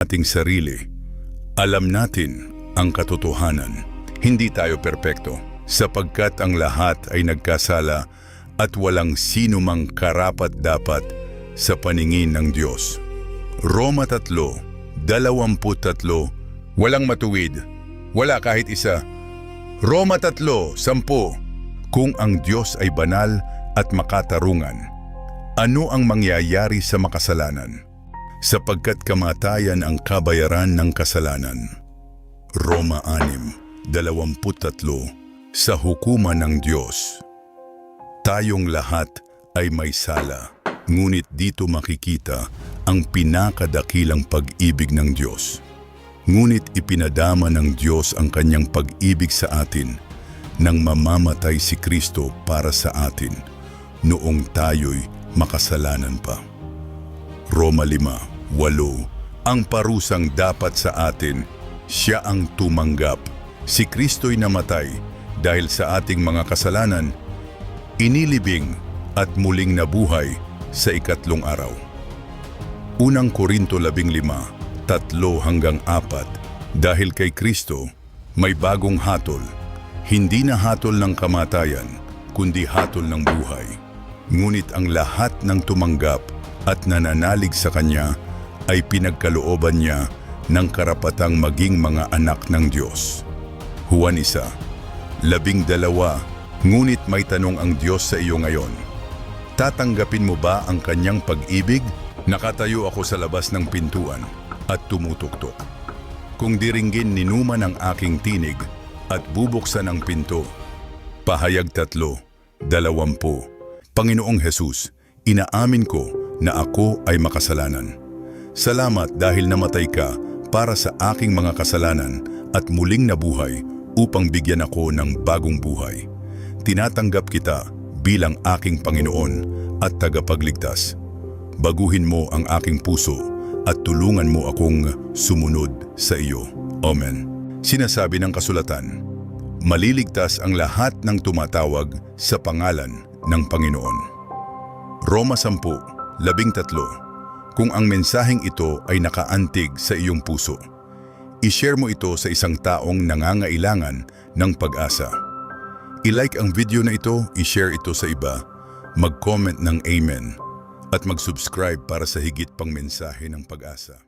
ating sarili. Alam natin ang katotohanan. Hindi tayo perpekto sapagkat ang lahat ay nagkasala at walang sino mang karapat-dapat sa paningin ng Diyos. Roma 3:23, walang matuwid, wala kahit isa. Roma 3:10, kung ang Diyos ay banal at makatarungan, ano ang mangyayari sa makasalanan? Sapagkat kamatayan ang kabayaran ng kasalanan. Roma 6:23, sa hukuman ng Diyos. Tayong lahat ay may sala, ngunit dito makikita ang pinakadakilang pag-ibig ng Diyos. Ngunit ipinadama ng Diyos ang kanyang pag-ibig sa atin nang mamamatay si Kristo para sa atin noong tayo'y makasalanan pa. Roma 5:8, ang parusang dapat sa atin, siya ang tumanggap. Si Kristo'y namatay dahil sa ating mga kasalanan, inilibing at muling nabuhay sa ikatlong araw. Unang Korinto 15:3-4, dahil kay Kristo may bagong hatol, hindi na hatol ng kamatayan, kundi hatol ng buhay. Ngunit ang lahat ng tumanggap at nananalig sa Kanya ay pinagkalooban niya ng karapatang maging mga anak ng Diyos. Juan 1:12, ngunit may tanong ang Diyos sa iyo ngayon. Tatanggapin mo ba ang kanyang pag-ibig? Nakatayo ako sa labas ng pintuan at tumutuktok. Kung diringgin ni Numa ng aking tinig at bubuksan ang pinto. Pahayag 3:20, Panginoong Hesus, inaamin ko na ako ay makasalanan. Salamat dahil namatay ka para sa aking mga kasalanan at muling nabuhay upang bigyan ako ng bagong buhay. Tinatanggap kita bilang aking Panginoon at tagapagligtas. Baguhin mo ang aking puso at tulungan mo akong sumunod sa iyo. Amen. Sinasabi ng kasulatan, maliligtas ang lahat ng tumatawag sa pangalan ng Panginoon. Roma 10:13, kung ang mensaheng ito ay nakaantig sa iyong puso, i-share mo ito sa isang taong nangangailangan ng pag-asa. I-like ang video na ito, i-share ito sa iba, mag-comment ng Amen, at mag-subscribe para sa higit pang mensahe ng pag-asa.